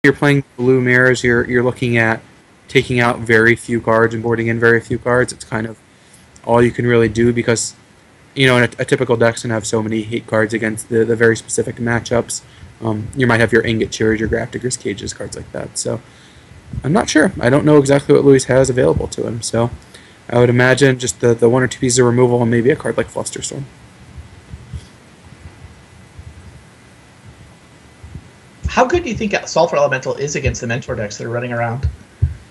you're playing blue mirrors, you're looking at taking out very few cards and boarding in very few cards. It's kind of all you can really do because in a typical deck's gonna have so many hate cards against the very specific matchups. You might have your Ingot Cheers, your Grafdigger's Cages, cards like that. So I'm not sure. I don't know exactly what Luis has available to him. So I would imagine just the one or two pieces of removal and maybe a card like Flusterstorm. How good do you think Sulfur Elemental is against the Mentor decks that are running around?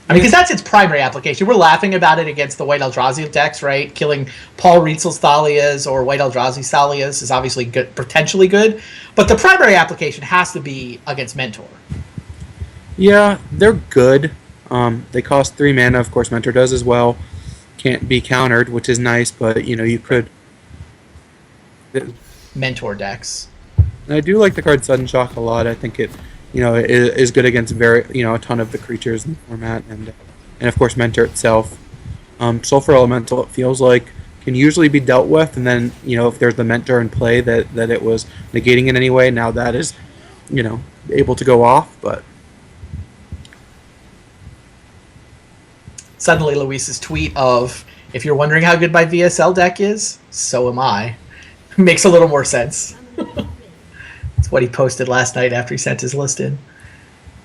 I mean, because that's its primary application. We're laughing about it against the White Eldrazi decks, right? Killing Paul Rietzel's Thalias or White Eldrazi's Thalias is obviously good, potentially good, but the primary application has to be against Mentor. Yeah, they're good. They cost 3 mana. Of course, Mentor does as well. Can't be countered, which is nice, but you could. Mentor decks. And I do like the card Sudden Shock a lot. I think it is good against a ton of the creatures in the format, and of course Mentor itself. Sulfur Elemental, it feels like, can usually be dealt with, and then if there's the Mentor in play that it was negating in any way, now that is able to go off. But suddenly Luis's tweet of, if you're wondering how good my VSL deck is, so am I, makes a little more sense. That's what he posted last night after he sent his list in.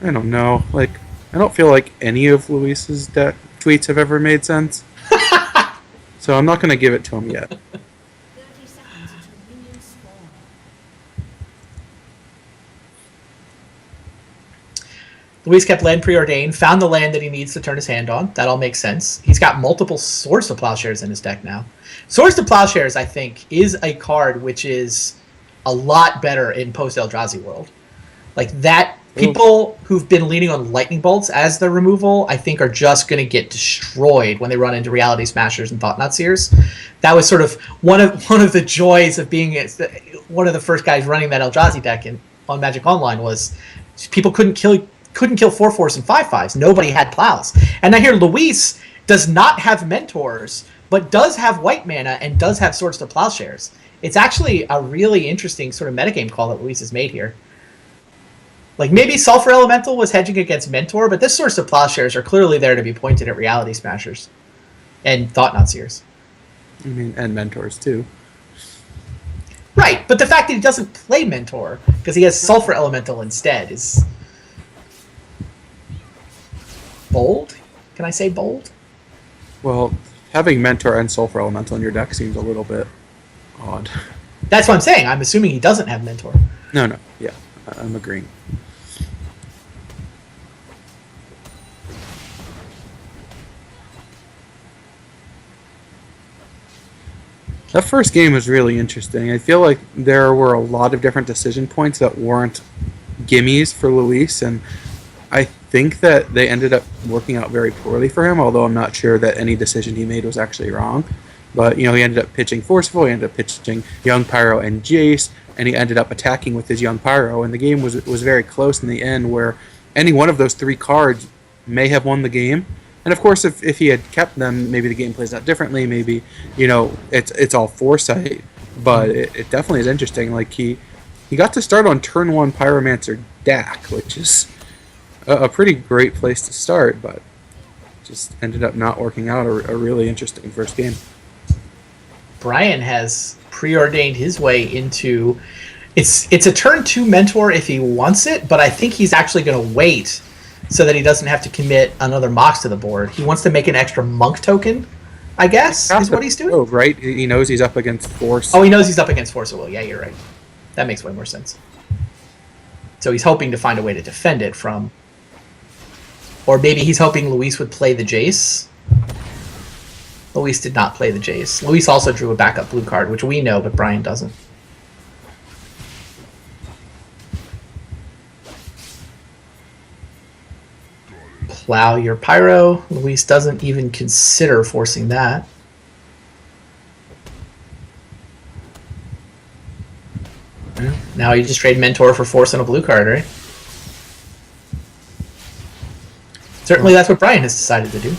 I don't know. I don't feel like any of Luis's tweets have ever made sense. So I'm not going to give it to him yet. Luis kept land preordained, found the land that he needs to turn his hand on. That all makes sense. He's got multiple Swords to Plowshares in his deck now. Swords to Plowshares, I think, is a card which is a lot better in post-Eldrazi world. People who've been leaning on Lightning Bolts as their removal, I think, are just going to get destroyed when they run into Reality Smashers and Thought-Knot Seers. That was sort of one of the joys of being one of the first guys running that Eldrazi deck on Magic Online was people couldn't kill 4/4s and 5/5s. Nobody had plows. And I hear Luis does not have Mentors, but does have white mana and does have Swords to Plowshares. It's actually a really interesting sort of metagame call that Luis has made here. Maybe Sulfur Elemental was hedging against Mentor, but this Swords to Plowshares are clearly there to be pointed at Reality Smashers and Thought-Knot Seers. I mean, and Mentors too. Right, but the fact that he doesn't play Mentor because he has Sulfur Elemental instead is bold. Can I say bold? Well, having Mentor and Sulfur Elemental in your deck seems a little bit odd. That's what I'm saying. I'm assuming he doesn't have Mentor. No. Yeah, I'm agreeing. That first game was really interesting. I feel like there were a lot of different decision points that weren't gimmies for Luis, and I think that they ended up working out very poorly for him, although I'm not sure that any decision he made was actually wrong. But, he ended up pitching Forceful, he ended up pitching Young Pyro and Jace, and he ended up attacking with his Young Pyro, and the game was very close in the end, where any one of those 3 cards may have won the game. And of course, if he had kept them, maybe the game plays out differently. Maybe it's all foresight, but it definitely is interesting. He got to start on turn 1 Pyromancer Dak, which is a pretty great place to start, but just ended up not working out. A really interesting first game. Brian has preordained his way into it's a turn 2 Mentor if he wants it, but I think he's actually going to wait so that he doesn't have to commit another Mox to the board. He wants to make an extra Monk token, I guess, is what he's doing. Oh, right. He knows he's up against Force. Oh, he knows he's up against Force of Will. Yeah, you're right. That makes way more sense. So he's hoping to find a way to defend it from... Or maybe he's hoping Luis would play the Jace. Luis did not play the Jace. Luis also drew a backup blue card, which we know, but Brian doesn't. Plow your Pyro. Luis doesn't even consider forcing that. Now you just trade Mentor for Force and a blue card, right? Certainly that's what Brian has decided to do.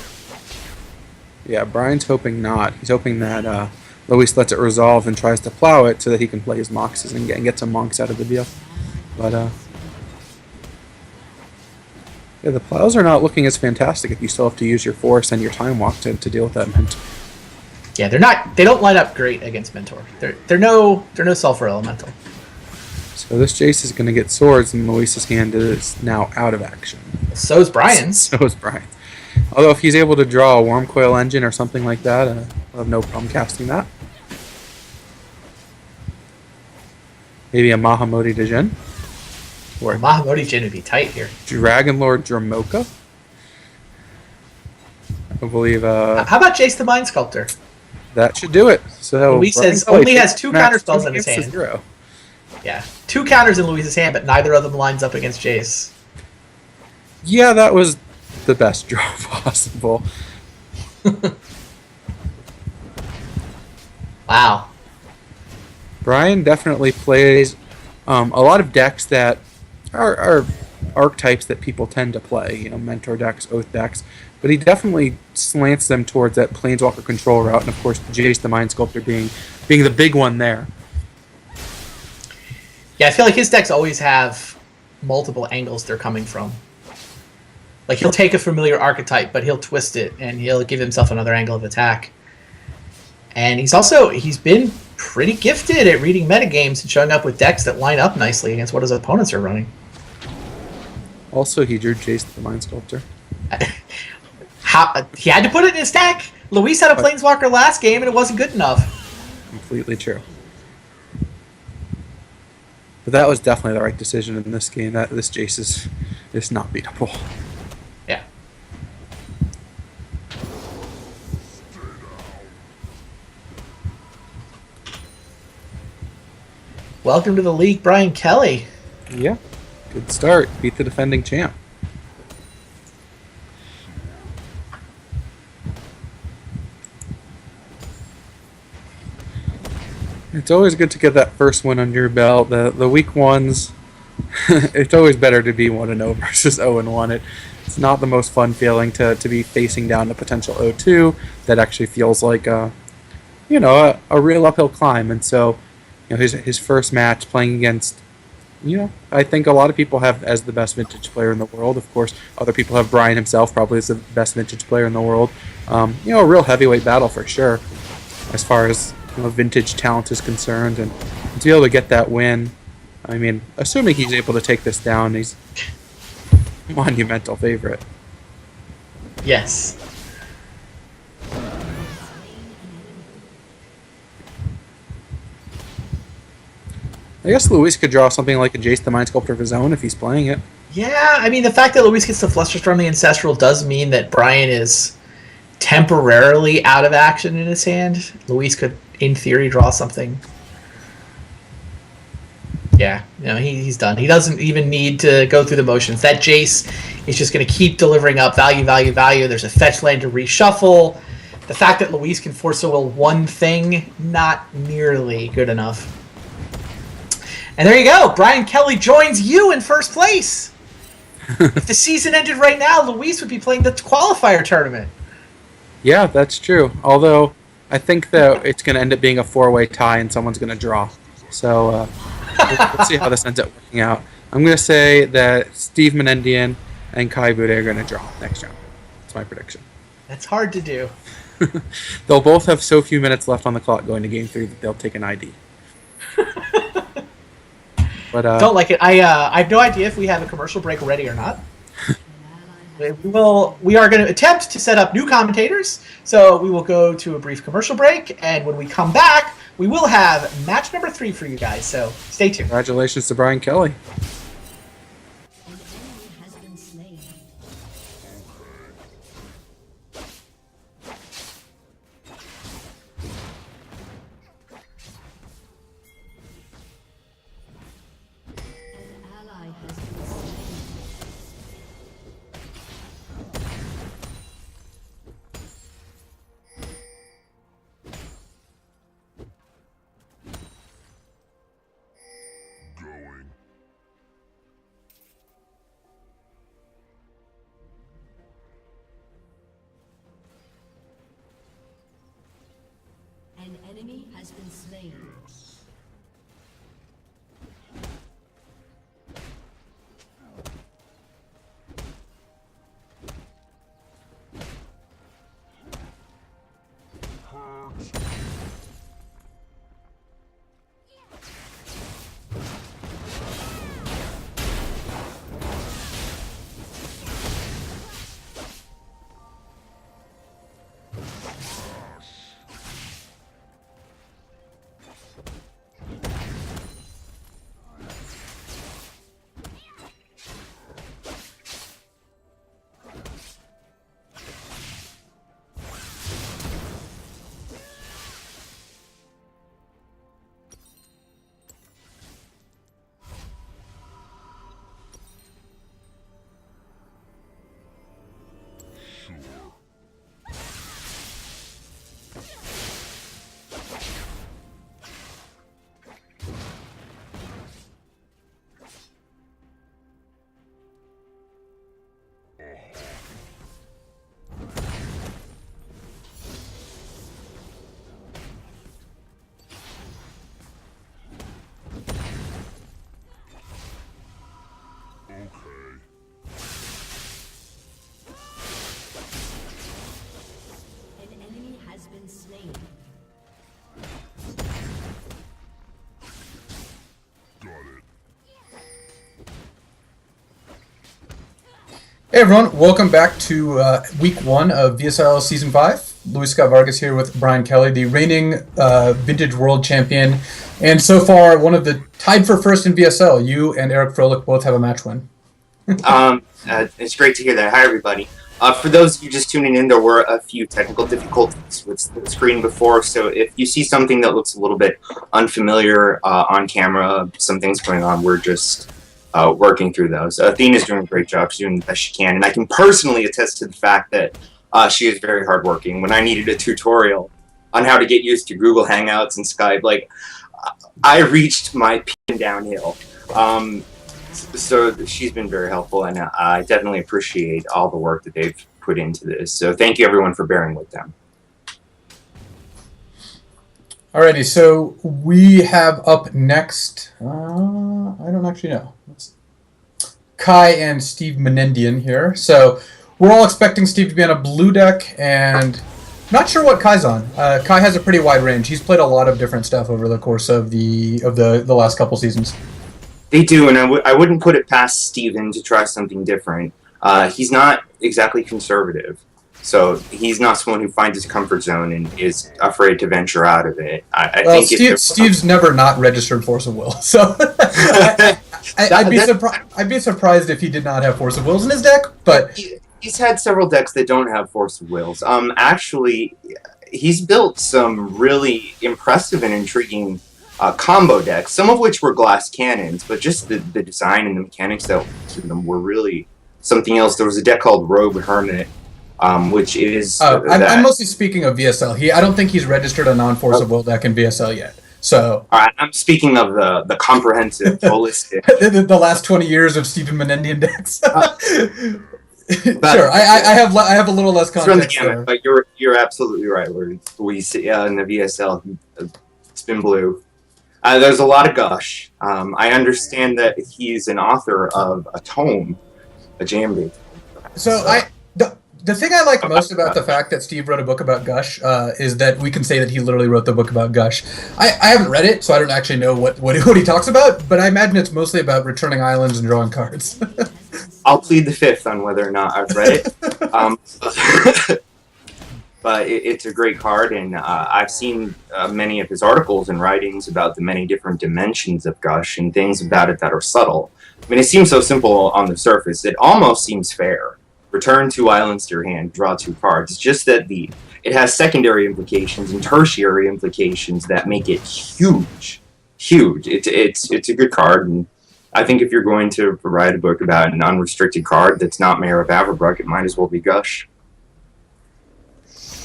Yeah, Brian's hoping not. He's hoping that Luis lets it resolve and tries to plow it so that he can play his Moxes and get some Monks out of the deal. But Yeah, the plows are not looking as fantastic if you still have to use your force and your time walk to deal with that Mentor. Yeah, they're not. They don't line up great against Mentor. They're no sulfur elemental. So this Jace is going to get swords, and Luis's hand is now out of action. So's Brian's. So is Brian. Although if he's able to draw a Worm Coil Engine or something like that, I'll have no problem casting that. Maybe a Mahamoti Djinn. Or Mahamoti Djinn would be tight here. Dragon Lord Dramoka. I believe How about Jace the Mind Sculptor? that should do it. So Luis Brian says Kelly only has takes 2 the match counter spells 2 in his games to hand. 0. Yeah, 2 counters in Luis's hand, but neither of them lines up against Jace. Yeah, that was the best draw possible. Wow. Brian definitely plays a lot of decks that are archetypes that people tend to play, you know, Mentor decks, Oath decks, but he definitely slants them towards that Planeswalker control route, and of course Jace the Mind Sculptor being the big one there. Yeah, I feel like his decks always have multiple angles they're coming from. Like, he'll take a familiar archetype, but he'll twist it, and he'll give himself another angle of attack. And he's been pretty gifted at reading metagames and showing up with decks that line up nicely against what his opponents are running. Also, he drew Jace the Mind Sculptor. He had to put it in his deck. Luis had a Planeswalker last game, and it wasn't good enough. Completely true. But that was definitely the right decision in this game. That this Jace is not beatable. Yeah. Welcome to the league, Brian Kelly. Yeah, good start. Beat the defending champ. It's always good to get that first win under your belt. The weak ones, it's always better to be 1-0 versus 0-1. It's not the most fun feeling to be facing down a potential 0-2. That actually feels like a real uphill climb. And so, you know, his first match playing against, you know, I think a lot of people have as the best vintage player in the world. Of course, other people have Brian himself probably as the best vintage player in the world. You know, a real heavyweight battle for sure, as far as, you know, vintage talent is concerned, and to be able to get that win, I mean, assuming he's able to take this down, he's a monumental favorite. Yes. I guess Luis could draw something like a Jace the Mind Sculptor of his own if he's playing it. Yeah, I mean, the fact that Luis gets the Flusterstorm the Ancestral does mean that Brian is temporarily out of action in his hand. Luis could, in theory, draw something. Yeah, you know, he's done. He doesn't even need to go through the motions. That Jace is just going to keep delivering up value, value, value. There's a fetch land to reshuffle. The fact that Luis can force a will one thing, not nearly good enough. And there you go. Brian Kelly joins you in first place. If the season ended right now, Luis would be playing the qualifier tournament. Yeah, that's true. Although, I think that it's going to end up being a 4-way tie and someone's going to draw. So, we'll see how this ends up working out. I'm going to say that Steve Menendian and Kai Bude are going to draw next round. That's my prediction. That's hard to do. They'll both have so few minutes left on the clock going to Game 3 that they'll take an ID. But don't like it. I have no idea if we have a commercial break ready or not. We are going to attempt to set up new commentators, so we will go to a brief commercial break, and when we come back, we will have match number 3 for you guys. So stay tuned. Congratulations to Brian Kelly. An enemy has been slain. Hey everyone, welcome back to week 1 of VSL Season 5. Luis Scott Vargas here with Brian Kelly, the reigning Vintage World Champion, and so far one of the tied for first in VSL. You and Eric Froelich both have a match win. It's great to hear that. Hi, everybody. For those of you just tuning in, there were a few technical difficulties with the screen before, so if you see something that looks a little bit unfamiliar on camera, some things going on, we're just working through those. Athena's doing a great job. She's doing the best she can, and I can personally attest to the fact that she is very hardworking. When I needed a tutorial on how to get used to Google Hangouts and Skype, like, I reached my peak downhill. So she's been very helpful, and I definitely appreciate all the work that they've put into this. So thank you, everyone, for bearing with them. Alrighty, so we have up next, I don't actually know. Kai and Steve Menendian here. So we're all expecting Steve to be on a blue deck, and not sure what Kai's on. Kai has a pretty wide range. He's played a lot of different stuff over the course of the last couple seasons. They do, and I wouldn't put it past Steven to try something different. He's not exactly conservative, so he's not someone who finds his comfort zone and is afraid to venture out of it. I think Steve's never not registered Force of Will, so I'd be surprised if he did not have Force of Wills in his deck. But he's had several decks that don't have Force of Wills. Actually, he's built some really impressive and intriguing combo decks, some of which were glass cannons, but just the design and the mechanics that to them were really something else. There was a deck called Rogue Hermit, which is... I'm mostly speaking of VSL. I don't think he's registered a non-Force of Will deck in VSL yet. So I'm speaking of the comprehensive, holistic... the last 20 years of Stephen Menendian decks. Sure, I have a little less context there. But you're absolutely right, Luis. In the VSL, it's been blue. There's a lot of gush. I understand that he's an author of a tome, a JMB. So the thing I like most about the fact that Steve wrote a book about gush is that we can say that he literally wrote the book about gush. I haven't read it, so I don't actually know what he talks about, but I imagine it's mostly about returning islands and drawing cards. I'll plead the fifth on whether or not I've read it. But it's a great card, and I've seen many of his articles and writings about the many different dimensions of Gush and things about it that are subtle. I mean, it seems so simple on the surface. It almost seems fair. Return 2 islands to your hand, draw 2 cards. It's just that it has secondary implications and tertiary implications that make it huge. Huge. It's a good card, and I think if you're going to write a book about an unrestricted card that's not Mayor of Averbrook, it might as well be Gush.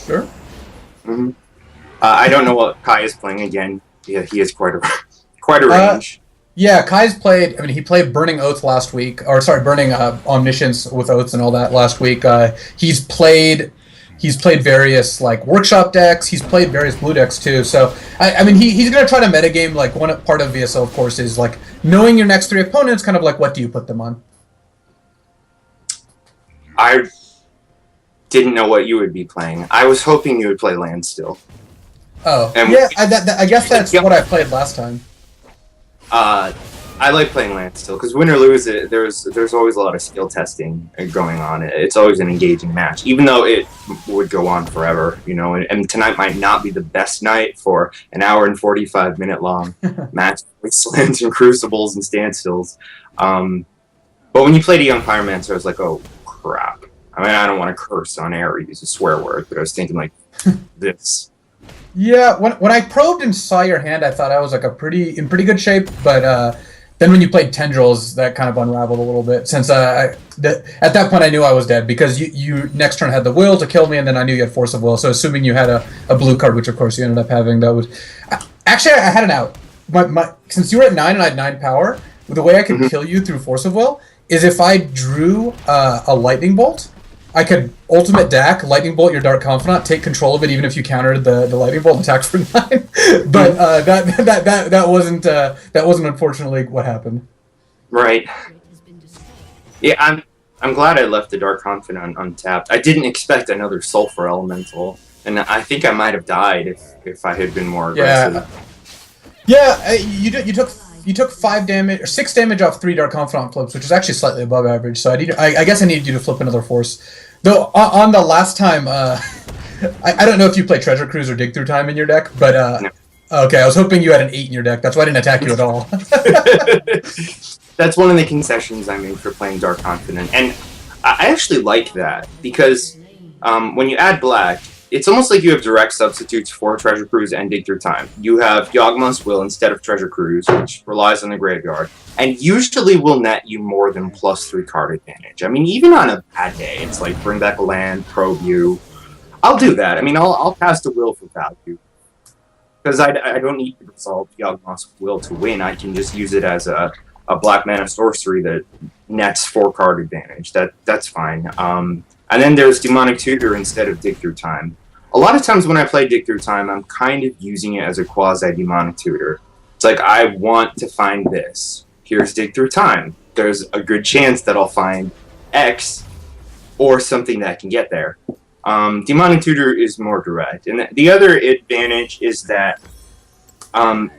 Sure. Mm-hmm. I don't know what Kai is playing again. Yeah, he has quite a range. Yeah, Kai's played. I mean, he played Burning Oath last week, Burning Omniscience with Oaths and all that last week. He's played various like workshop decks. He's played various blue decks too. So I mean, he's gonna try to metagame. Like one part of VSL, of course, is like knowing your next 3 opponents. Kind of like what do you put them on? I didn't know what you would be playing. I was hoping you would play Landstill. Oh, and yeah. I guess that's what I played last time. I like playing Landstill because win or lose, there's always a lot of skill testing going on. It's always an engaging match, even though it would go on forever. You know, and tonight might not be the best night for an hour and 45-minute long match with slams and crucibles and standstills. But when you played a Young Pyromancer, I was like, oh crap. I mean, I don't want to curse on air, use a swear word, but I was thinking like this. Yeah, when I probed and saw your hand, I thought I was like in pretty good shape. But then when you played Tendrils, that kind of unraveled a little bit. Since at that point I knew I was dead because you next turn had the will to kill me, and then I knew you had Force of Will. So assuming you had a blue card, which of course you ended up having, that was actually I had an out. Since you were at 9 and I had 9 power, the way I could kill you through Force of Will is if I drew a Lightning Bolt. I could ultimate DAC, Lightning Bolt your Dark Confidant, take control of it even if you countered the Lightning Bolt and attack for 9. But that wasn't unfortunately what happened. Right. Yeah, I'm glad I left the Dark Confidant untapped. I didn't expect another Sulfur Elemental, and I think I might have died if I had been more aggressive. Yeah, you you took 5 damage or 6 damage off 3 Dark Confidant flips, which is actually slightly above average. So I guess I need you to flip another force. Though on the last time, I don't know if you play Treasure Cruise or Dig Through Time in your deck, but No. okay, I was hoping you had an 8 in your deck. That's why I didn't attack you at all. That's one of the concessions I made for playing Dark Confidant, and I actually like that because when you add black, it's almost like you have direct substitutes for Treasure Cruise and Dig Through Time. You have Yawgmoth's Will instead of Treasure Cruise, which relies on the graveyard, and usually will net you more than +3 card advantage. I mean, even on a bad day, it's like bring back a land, probe you. I'll do that. I mean, I'll cast a Will for value. Because I don't need to resolve Yawgmoth's Will to win. I can just use it as a black mana sorcery that nets 4 card advantage. That's fine. And then there's Demonic Tutor instead of Dig Through Time. A lot of times when I play Dig Through Time, I'm kind of using it as a quasi-Demonic Tutor. It's like, I want to find this. Here's Dig Through Time. There's a good chance that I'll find X or something that can get there. Demonic Tutor is more direct. And the other advantage is that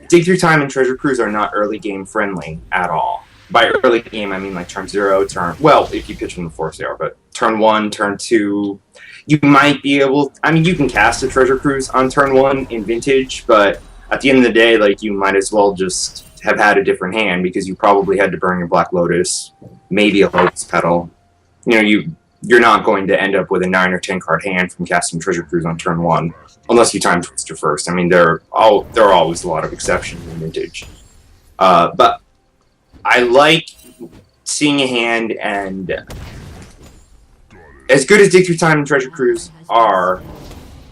Dig Through Time and Treasure Cruise are not early game friendly at all. By early game, I mean like turn 0, well, if you pitch from the force there, but turn 1, turn 2, you might be able, I mean, you can cast a Treasure Cruise on turn 1 in Vintage, but at the end of the day, like, you might as well just have had a different hand because you probably had to burn your Black Lotus, maybe a Lotus Petal. You know, you're not going to end up with a 9 or 10 card hand from casting Treasure Cruise on turn 1, unless you time Twister first. I mean, there are always a lot of exceptions in Vintage. But I like seeing a hand, and as good as Dig Through Time and Treasure Cruise are,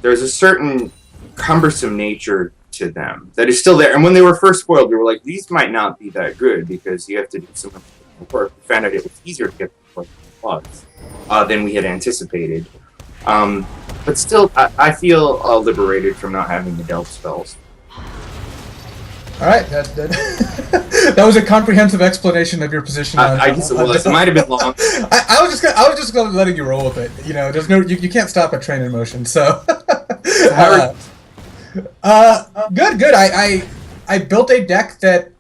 there's a certain cumbersome nature to them that is still there. And when they were first spoiled, we were like, these might not be that good because you have to do some work. We found out it was easier to get plugs than we had anticipated. But still, I feel liberated from not having the delve spells. All right, that was a comprehensive explanation of your position. I guess it was. It might have been long. I was just gonna letting you roll with it. You know, there's no you can't stop a train in motion. So, good. I built a deck that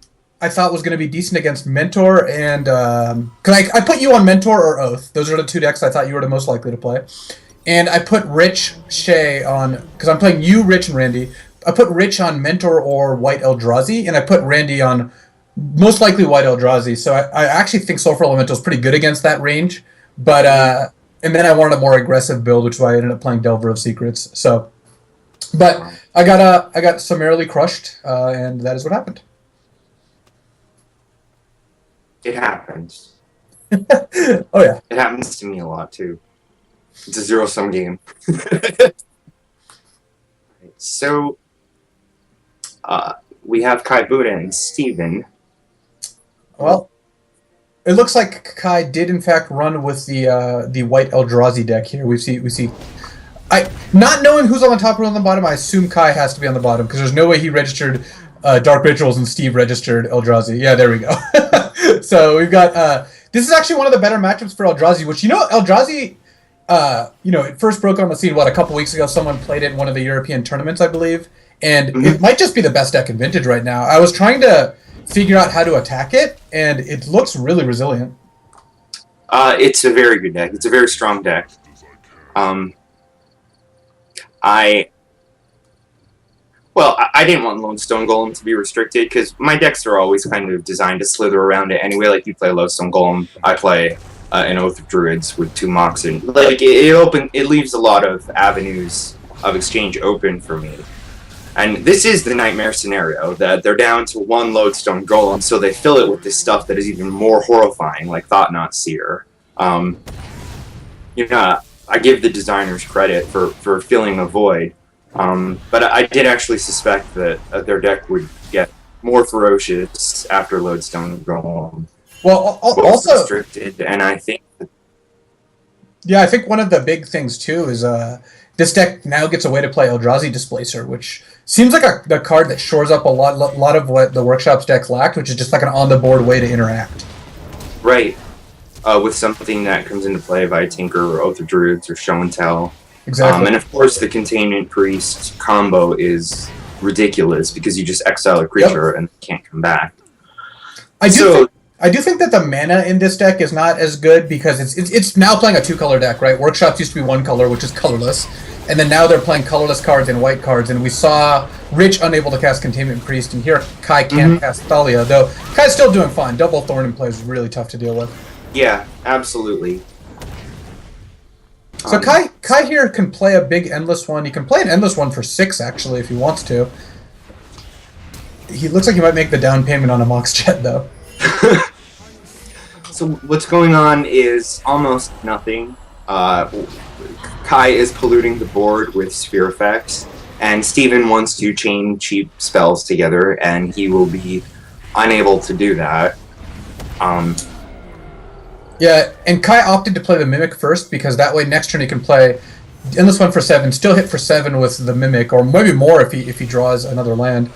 I thought was going to be decent against Mentor and because I put you on Mentor or Oath. Those are the 2 decks I thought you were the most likely to play. And I put Rich Shay on because I'm playing you, Rich, and Randy. I put Rich on Mentor or White Eldrazi, and I put Randy on most likely White Eldrazi. So I actually think Sulfur Elemental is pretty good against that range. But and then I wanted a more aggressive build, which is why I ended up playing Delver of Secrets. So, but I got summarily crushed, and that is what happened. It happens. Oh yeah, It happens to me a lot too. It's a zero-sum game. So, we have Kai Buddha and Steven. well, it looks like Kai did in fact run with the White Eldrazi deck here. We see. Not knowing who's on the top or on the bottom, I assume Kai has to be on the bottom because there's no way he registered Dark Rituals and Steve registered Eldrazi. Yeah, there we go. So we've got this is actually one of the better matchups for Eldrazi, which Eldrazi. It first broke on the scene, a couple weeks ago. Someone played it in one of the European tournaments, I believe. And it might just be the best deck in Vintage right now. I was trying to figure out how to attack it, and it looks really resilient. It's a very good deck. It's a very strong deck. I didn't want Lodestone Golem to be restricted, because my decks are always kind of designed to slither around it anyway. Like, you play Lodestone Golem, I play an Oath of Druids with 2 Mox, and like it leaves a lot of avenues of exchange open for me. And this is the nightmare scenario, that they're down to 1 Lodestone Golem, so they fill it with this stuff that is even more horrifying, like Thought-Knot Seer. I give the designers credit for filling a void, but I did actually suspect that their deck would get more ferocious after Lodestone Golem. Well, also restricted, and I think. Yeah, I think one of the big things too is this deck now gets a way to play Eldrazi Displacer, which seems like the card that shores up a lot of what the Workshop's deck lacked, which is just like an on-the-board way to interact. Right, with something that comes into play via Tinker or Oath of Druids or Show and Tell. Exactly. And of course, the Containment Priest combo is ridiculous because you just exile a creature and can't come back. I do think that the mana in this deck is not as good because it's now playing a 2-color deck, right? Workshops used to be 1 color, which is colorless, and then now they're playing colorless cards and white cards. And we saw Rich unable to cast Containment Priest, and here Kai can't cast Thalia, though Kai's still doing fine. Double Thorn in play is really tough to deal with. Yeah, absolutely. So Kai here can play a big endless one. He can play an endless one for 6 actually if he wants to. He looks like he might make the down payment on a Mox Jet though. So what's going on is almost nothing. Kai is polluting the board with sphere effects, and Steven wants to chain cheap spells together, and he will be unable to do that. Yeah, and Kai opted to play the Mimic first because that way next turn he can play Endless One for 7, still hit for 7 with the Mimic, or maybe more if he draws another land,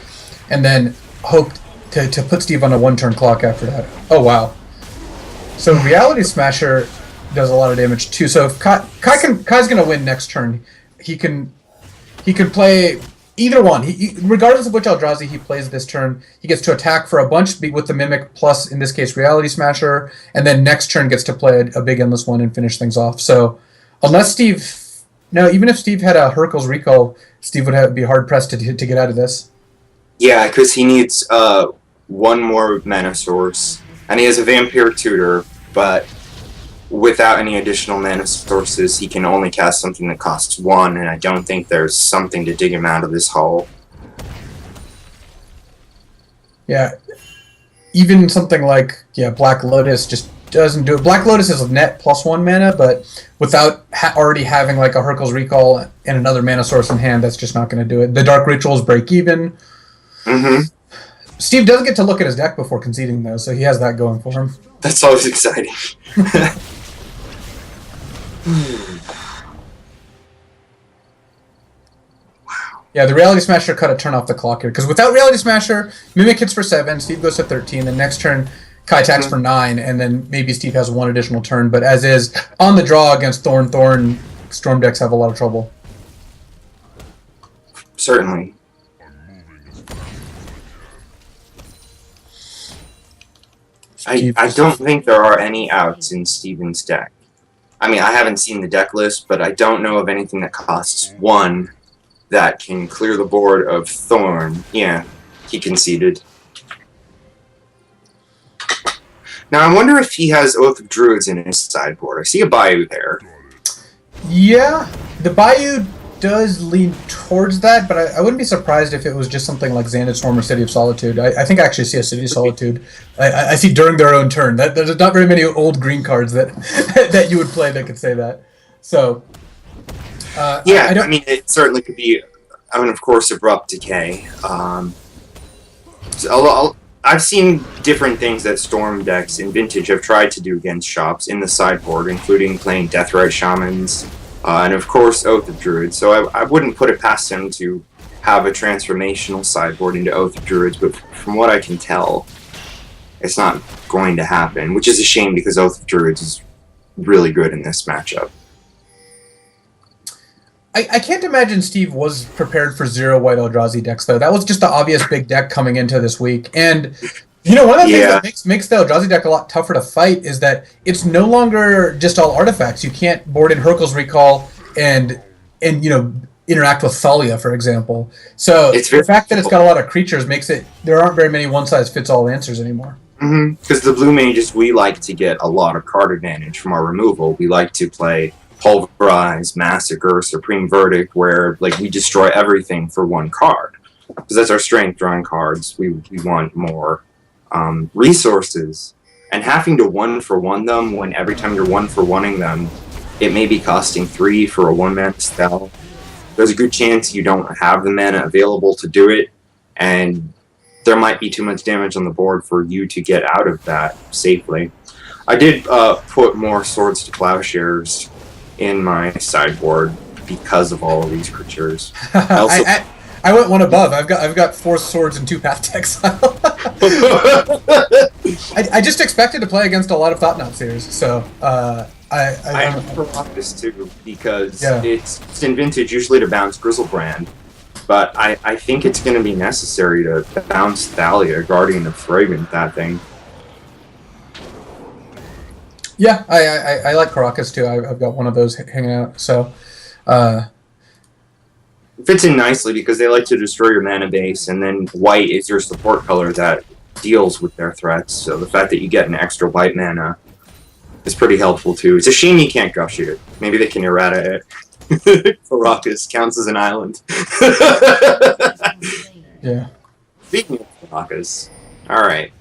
and then hoped to put Steve on a 1-turn clock after that. Oh wow. So Reality Smasher does a lot of damage too. So if Kai's gonna win next turn, he can play either one. Regardless of which Eldrazi he plays this turn, he gets to attack for a bunch with the Mimic plus, in this case, Reality Smasher, and then next turn gets to play a big Endless One and finish things off. So unless even if Steve had a Hurkyl's Recall, Steve would be hard pressed to get out of this. Yeah, because he needs 1 more mana source, and he has a Vampire Tutor, but without any additional mana sources, he can only cast something that costs 1, and I don't think there's something to dig him out of this hole. Yeah, even something like Black Lotus just doesn't do it. Black Lotus is a net +1 mana, but without already having like a Hurkyl's Recall and another mana source in hand, that's just not going to do it. The Dark Rituals break even. Steve does get to look at his deck before conceding, though, so he has that going for him. That's always exciting. Yeah, the Reality Smasher cut a turn off the clock here, because without Reality Smasher, Mimic hits for 7, Steve goes to 13, then next turn Kai attacks for 9, and then maybe Steve has 1 additional turn, but as is, on the draw against Thorn, Storm decks have a lot of trouble. Certainly. I don't think there are any outs in Steven's deck. I mean, I haven't seen the deck list, but I don't know of anything that costs 1 that can clear the board of Thorn. Yeah, he conceded. Now, I wonder if he has Oath of Druids in his sideboard. I see a Bayou there. Yeah, the Bayou does lean towards that, but I wouldn't be surprised if it was just something like Xanadu Storm or City of Solitude. I think I actually see a City of Solitude. I see during their own turn. There's not very many old green cards that that you would play that could say that. So, yeah, I mean, it certainly could be. I mean, of course, Abrupt Decay. I've seen different things that Storm decks in Vintage have tried to do against shops in the sideboard, including playing Deathrite Shamans, and of course Oath of Druids. So I wouldn't put it past him to have a transformational sideboard into Oath of Druids, but from what I can tell, it's not going to happen, which is a shame because Oath of Druids is really good in this matchup. I can't imagine Steve was prepared for 0 white Eldrazi decks, though. That was just the obvious big deck coming into this week. And, you know, one of the things that makes the Eldrazi deck a lot tougher to fight is that it's no longer just all artifacts. You can't board in Hurkyl's Recall and you know, interact with Thalia, for example. So the fact that it's got a lot of creatures makes it, there aren't very many one-size-fits-all answers anymore. Because the Blue Mages, we like to get a lot of card advantage from our removal. We like to play Pulverize, Massacre, Supreme Verdict, where like we destroy everything for 1 card. Because that's our strength, drawing cards. We want more resources. And having to 1-for-1 them when every time you're 1-for-1ing them, it may be costing 3 for a 1-mana spell. There's a good chance you don't have the mana available to do it, and there might be too much damage on the board for you to get out of that safely. I did put more Swords to Plowshares in my sideboard because of all of these creatures. I went 1 above. I've got 4 swords and 2 Path to Exile. I just expected to play against a lot of Thought-Knot Seers, so I forgot this too because it's in Vintage usually to bounce Grizzlebrand, but I think it's going to be necessary to bounce Thalia, Guardian of Thraben, that thing. Yeah, I like Caracas too. I've got one of those hanging out. So, It fits in nicely because they like to destroy your mana base, and then white is your support color that deals with their threats. So the fact that you get an extra white mana is pretty helpful too. It's a shame you can't gush it. Maybe they can errata it. Caracas counts as an island. yeah. Speaking of Caracas, all right.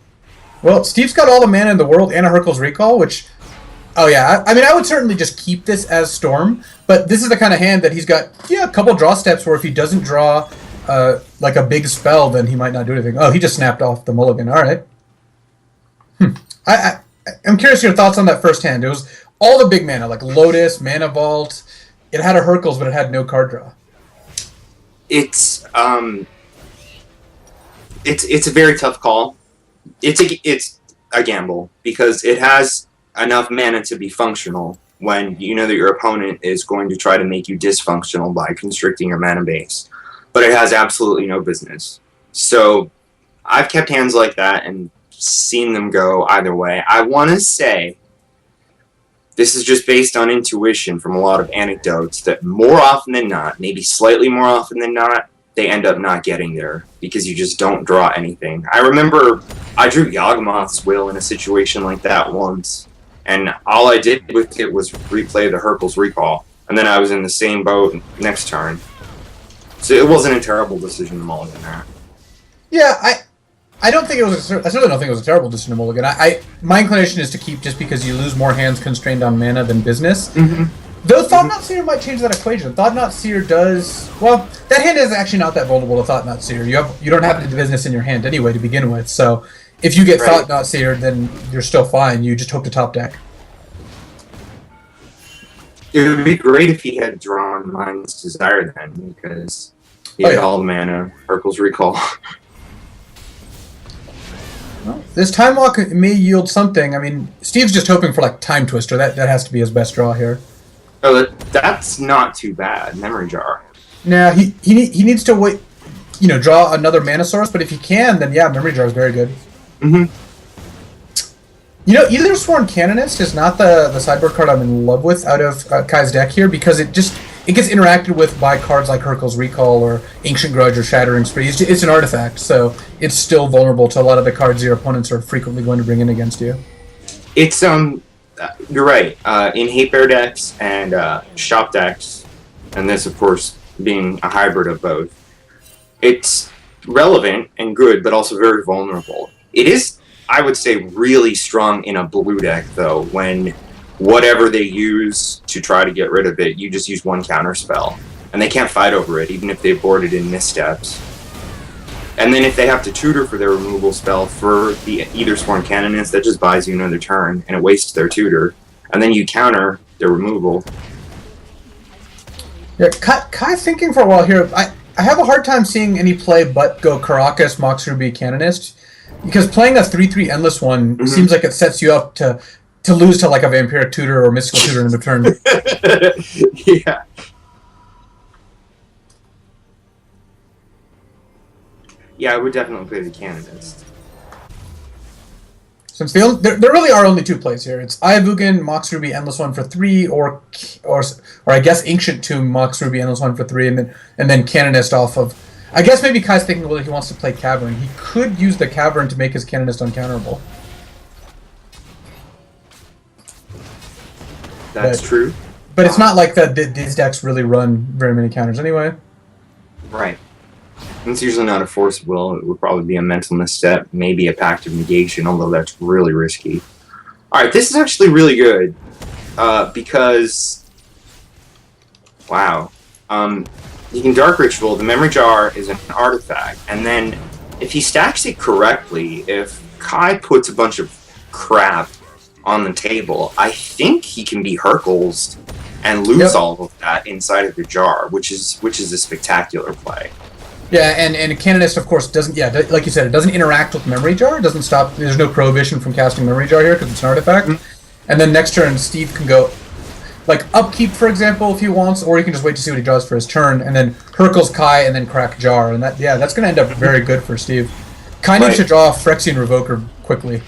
Well, Steve's got all the mana in the world and a Hurkyl's Recall, which... Oh, yeah. I mean, I would certainly just keep this as Storm, but this is the kind of hand that he's got, a couple draw steps where if he doesn't draw, like, a big spell, then he might not do anything. Oh, he just snapped off the mulligan. All right. I'm curious your thoughts on that first hand. It was all the big mana, like Lotus, Mana Vault. It had a Hurkyl's, but it had no card draw. It's a very tough call. It's a gamble because it has enough mana to be functional when you know that your opponent is going to try to make you dysfunctional by constricting your mana base. But it has absolutely no business. So I've kept hands like that and seen them go either way. I want to say this is just based on intuition from a lot of anecdotes that more often than not, maybe slightly more often than not, they end up not getting there because you just don't draw anything. I remember I drew Yawgmoth's Will in a situation like that once, and all I did with it was replay the Hurkyl's Recall, and then I was in the same boat next turn. So it wasn't a terrible decision to mulligan that. Yeah, I don't think it was. I certainly don't think it was a terrible decision to mulligan. My inclination is to keep just because you lose more hands constrained on mana than business. Mm-hmm. Though Thought-Knot Seer might change that equation. Thought-Knot Seer does... Well, that hand is actually not that vulnerable to Thought-Knot Seer. You don't have the business in your hand anyway to begin with, so if you get Right. Thought-Knot Seer, then you're still fine. You just hope to top deck. It would be great if he had drawn Mind's Desire then, because he had all the mana, Hurkyl's Recall. Well, this Time Walk may yield something. I mean, Steve's just hoping for, like, Time Twister. That has to be his best draw here. Oh, that's not too bad. Memory Jar. Now, he needs to wait, draw another mana source, but if he can, then yeah, Memory Jar is very good. Mm-hmm. Either Sworn Canonist is not the sideboard card I'm in love with out of Kai's deck here because it gets interacted with by cards like Hurkyl's Recall or Ancient Grudge or Shattering Spree. It's an artifact, so it's still vulnerable to a lot of the cards your opponents are frequently going to bring in against you. It's you're right. In Hate Bear decks and shop decks, and this of course being a hybrid of both, it's relevant and good, but also very vulnerable. It is, I would say, really strong in a blue deck though, when whatever they use to try to get rid of it, you just use one counter spell, and they can't fight over it, even if they boarded in missteps. And then if they have to tutor for their removal spell for the either Sworn Canonist, that just buys you another turn, and it wastes their tutor. And then you counter their removal. Yeah, Kai thinking for a while here. I have a hard time seeing any play but go Caracas, Mox Ruby, Canonist. Because playing a 3/3 Endless one seems like it sets you up to lose to like a Vampiric Tutor or Mystical Tutor in the turn. Yeah. Yeah, I would definitely play the Canonist. Since there really are only two plays here. It's Ayavugan, Mox Ruby, Endless one for 3, or I guess Ancient Tomb, Mox Ruby, Endless one for 3, and then Canonist off of. I guess maybe Kai's thinking, well, he wants to play Cavern. He could use the Cavern to make his Canonist uncounterable. That's true. But it's not like these decks really run very many counters anyway. Right. It's usually not a Force of Will. It would probably be a Mental Misstep, maybe a Pact of Negation, although that's really risky. Alright, this is actually really good. Because... Wow. You can Dark Ritual. The Memory Jar is an artifact. And then, if he stacks it correctly, if Kai puts a bunch of crap on the table, I think he can be Hurkyl's and lose all of that inside of the jar, which is a spectacular play. Yeah, and Canonist, of course, doesn't... Yeah, like you said, it doesn't interact with Memory Jar. It doesn't stop... There's no prohibition from casting Memory Jar here because it's an artifact. And then next turn, Steve can go... Like, Upkeep, for example, if he wants, or he can just wait to see what he draws for his turn, and then Hurkyl's Kai, and then crack Jar. And that's going to end up very good for Steve. Kai needs to draw Phyrexian Revoker quickly.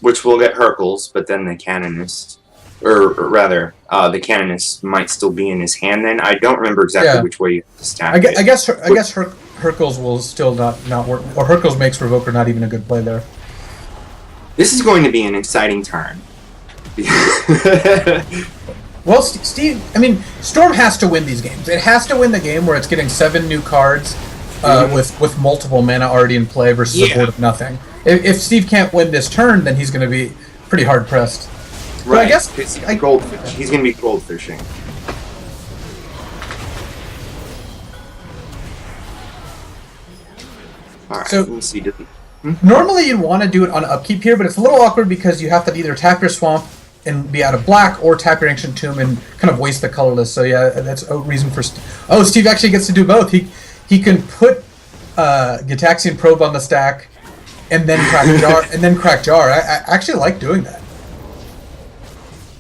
which will get Hercules, but then the Canonist, or rather, the Canonist might still be in his hand. Then I don't remember exactly Yeah. which way you have to stack I it. guess Hercules will still not work, or Hercules makes Revoker not even a good play there. This is going to be an exciting turn. Well, Steve, I mean, Storm has to win these games. It has to win the game where it's getting 7 new cards with multiple mana already in play versus a board of nothing. If Steve can't win this turn, then he's going to be pretty hard pressed. Right. I guess he's going to be goldfishing. All right. So- let me see. Normally you'd want to do it on upkeep here, but it's a little awkward because you have to either tap your swamp and be out of black, or tap your ancient tomb and kind of waste the colorless. So yeah, that's a reason for. Steve actually gets to do both. He can put Gitaxian Probe on the stack, and then crack jar. I actually like doing that.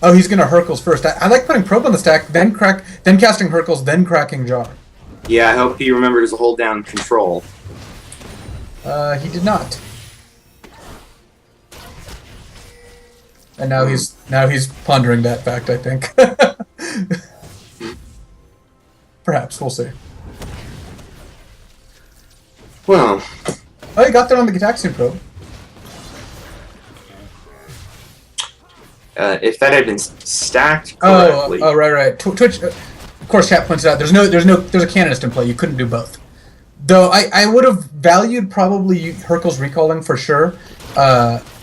Oh, he's gonna Hercules first. I like putting Probe on the stack, then casting Hercules, then cracking jar. Yeah, I hope he remembers to hold down control. He did not. And now he's pondering that fact, I think. Perhaps, we'll see. Well, Oh, he got that on the Gitaxian Probe. if that had been stacked correctly, Right. Twitch, of course, chat points out there's a Canonist in play. You couldn't do both. Though I would have valued probably Hercules recalling for sure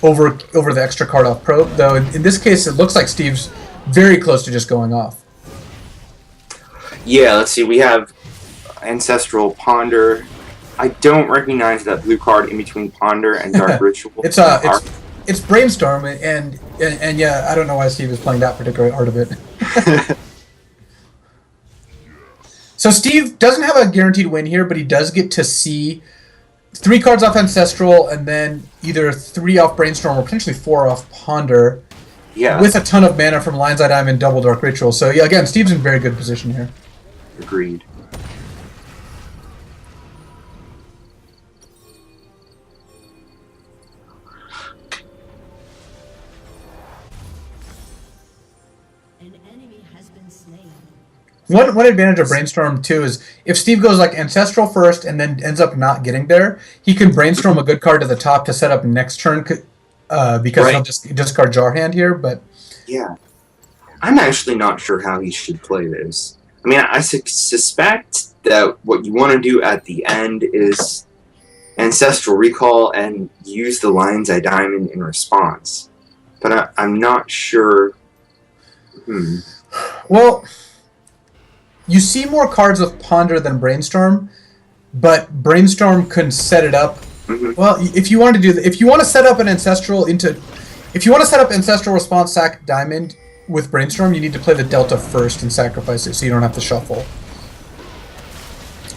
over the extra card off Probe. Though in this case, it looks like Steve's very close to just going off. yeah, let's see. We have Ancestral Ponder. I don't recognize that blue card in between Ponder and Dark Ritual. It's Brainstorm, and yeah, I don't know why Steve is playing that particular art of it. So Steve doesn't have a guaranteed win here, but he does get to see 3 cards off Ancestral, and then either 3 off Brainstorm or potentially 4 off Ponder, Yeah, with a ton of mana from Lion's Eye Diamond, double Dark Ritual. So yeah, again, Steve's in very good position here. agreed. An enemy has been slain. One advantage of Brainstorm too is if Steve goes like Ancestral first and then ends up not getting there, he can Brainstorm a good card to the top to set up next turn because Right. he'll just discard Jar Hand here. But Yeah, I'm actually not sure how he should play this. I mean, I suspect that what you want to do at the end is Ancestral Recall and use the Lion's Eye Diamond in response. But I'm not sure. well, you see more cards with Ponder than Brainstorm, but Brainstorm can set it up. Mhm. Well, if you want to do, if you want to set up an Ancestral Response sack Diamond with Brainstorm, you need to play the Delta first and sacrifice it, so you don't have to shuffle.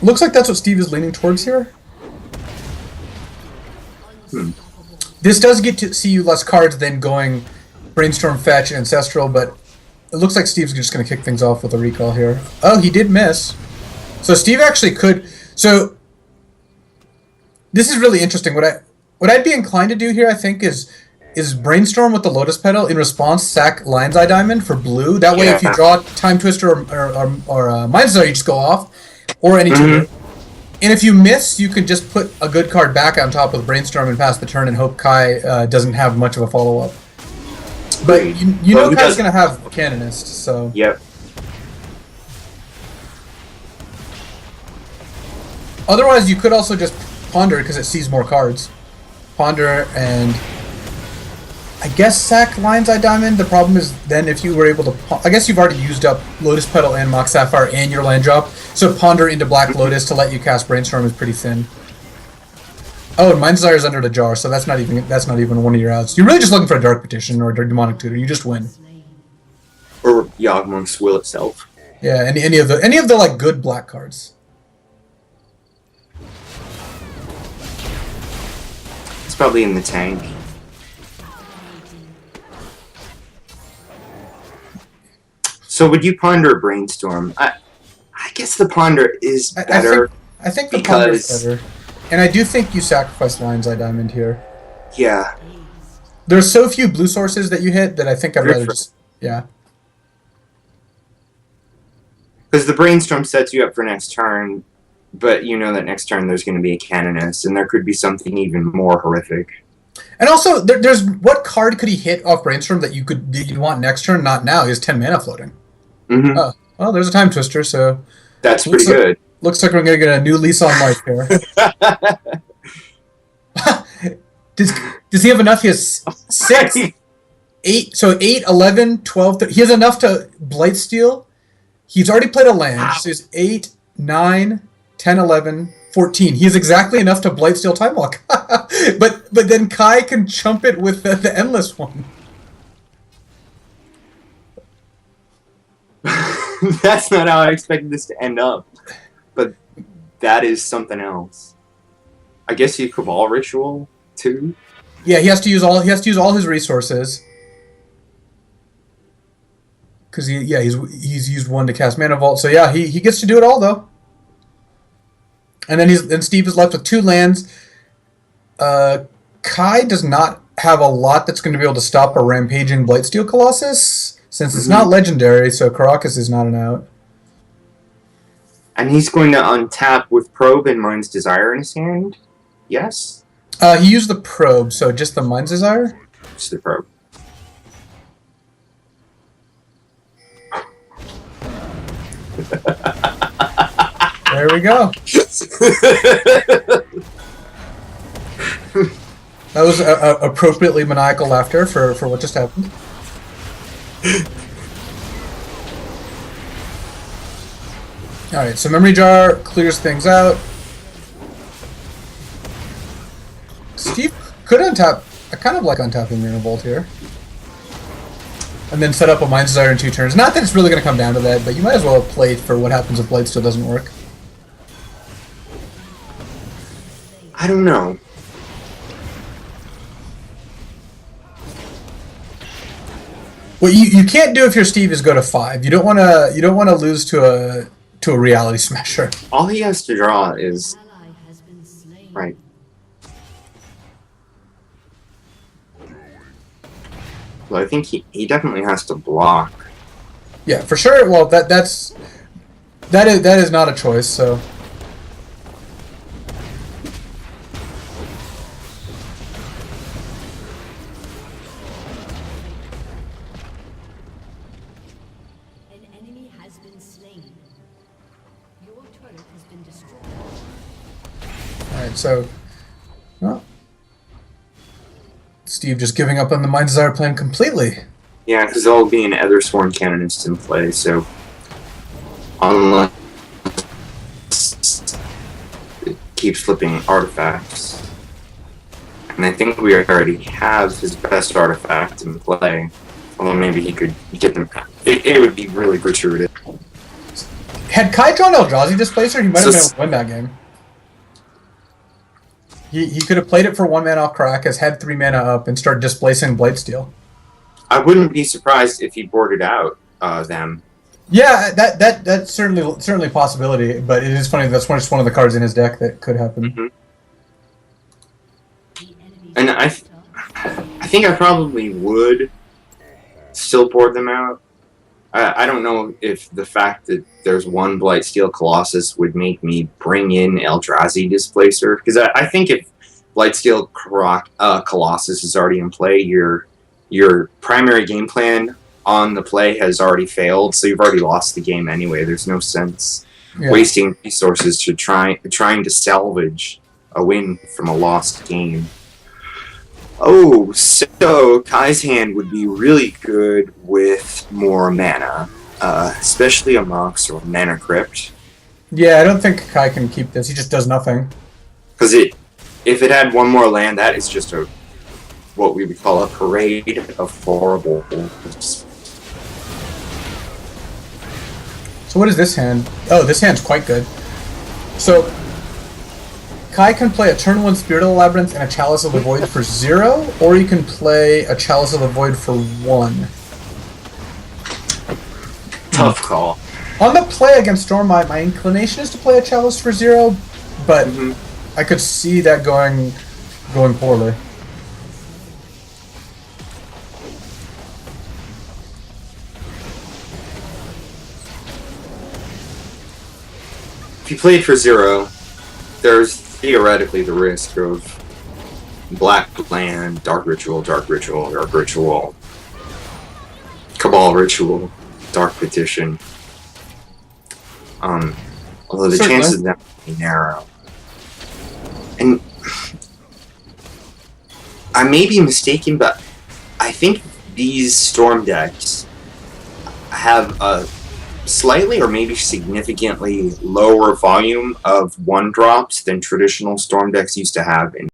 Looks like that's what Steve is leaning towards here. This does get to see you less cards than going Brainstorm, Fetch, Ancestral, but it looks like Steve's just going to kick things off with a recall here. Oh, he did miss. So Steve actually could. So this is really interesting. What I'd be inclined to do here, I think, is Brainstorm with the Lotus Petal in response. Sack Lion's Eye Diamond for blue. That way, if you draw Time Twister or Mind Desire, you just go off, or any tutor. And if you miss, you can just put a good card back on top with Brainstorm and pass the turn and hope Kai doesn't have much of a follow up. But you Well, know he Kai's does- going to have Canonist, so. Yep. Otherwise, you could also just Ponder because it sees more cards. Ponder and I guess sack Lion's Eye Diamond. The problem is then if you were able to, I guess you've already used up Lotus Petal and Mox Sapphire and your land drop. So Ponder into Black Lotus to let you cast Brainstorm is pretty thin. Oh, and Mind Desire is under the jar, so that's not even one of your outs. You're really just looking for a Dark Petition or a Demonic Tutor. You just win. Or Yawgmoth's Will itself. Yeah, any of the like good black cards. It's probably in the tank. So would you Ponder Brainstorm? I guess the Ponder is better. I think the Ponder is because- better. And I do think you sacrifice Lion's Eye Diamond here. Yeah. There's so few blue sources that you hit that I think I'd Good rather for- just yeah. Because the brainstorm sets you up for next turn, but you know that next turn there's going to be a Canonist, and there could be something even more horrific. And also, there's what card could he hit off brainstorm that you'd want next turn? Not now. He has 10 mana floating. Hmm Oh, well, there's a time twister, so That's pretty looks like- good. looks like we're gonna get a new lease on life here. Does he have enough? He has 6, 8, so 8, 11, 12, 13. He has enough to Blightsteel. He's already played a land, Wow. so he's 8, 9, 10, 11, 14. He has exactly enough to Blightsteel Time Walk. but then Kai can chump it with the Endless one. That's not how I expected this to end up, but that is something else. I guess he Cabal Ritual too. Yeah, he has to use all his resources. Because he's used one to cast Mana Vault. So yeah, he gets to do it all though. And then Steve is left with 2 lands. Kai does not have a lot that's going to be able to stop a rampaging Blightsteel Colossus, since it's not legendary, so Karakas is not an out. And he's going to untap with Probe and Mind's Desire in his hand. Yes, He used the Probe, so just the Mind's Desire? it's the Probe. There we go. That was appropriately maniacal laughter for what just happened. Alright, so Memory Jar clears things out. Steve could untap. I kind of like untapping Mirror Bolt here. And then set up a Mind's Desire in 2 turns. Not that it's really going to come down to that, but you might as well play for what happens if Blight still doesn't work. I don't know. What you can't do if you're Steve is go to 5. You don't want to lose to a Reality Smasher. All he has to draw is Ally has been slain. right. Well, I think he definitely has to block. Yeah, for sure. Well, that is not a choice. So An enemy has been slain. Your turret has been destroyed. all right. So, well, Steve just giving up on the Mind Desire plan completely. Yeah, because there'll be an Ethersworn Canonist in play, so unless it keeps flipping artifacts. And I think we already have his best artifact in play. Although maybe he could get them. It would be really gratuitous. Had Kai drawn Eldrazi Displacer, he might have So been able to win that game. He could have played it for 1 mana off Caracas, had 3 mana up, and started displacing Blightsteel. I wouldn't be surprised if he boarded out them. Yeah, that's certainly a possibility, but it is funny that's just one of the cards in his deck that could happen. Mhm. The enemy's And I think I probably would still board them out. I don't know if the fact that there's one Blightsteel Colossus would make me bring in Eldrazi Displacer, because I think if Blightsteel Colossus is already in play, your primary game plan on the play has already failed, so you've already lost the game anyway. There's no sense Yeah. wasting resources to trying to salvage a win from a lost game. Oh, so Kai's hand would be really good with more mana, especially a Mox or Mana Crypt, Yeah, I don't think Kai can keep this. He just does nothing. because if it had one more land, that is just what we would call a parade of horrible. So what is this hand? Oh, this hand's quite good. So Kai can play a turn 1 Spirit of the Labyrinth and a Chalice of the Void for 0, or you can play a Chalice of the Void for 1. Tough call. On the play against Storm, my inclination is to play a Chalice for 0, but I could see that going poorly. if you played for 0, there's theoretically the risk of Black Land, Dark Ritual, Dark Ritual, Dark Ritual, Cabal Ritual, Dark Petition. Although the Certainly. chances of that are narrow. And I may be mistaken, but I think these Storm decks have a slightly or maybe significantly lower volume of 1-drops than traditional Storm decks used to have in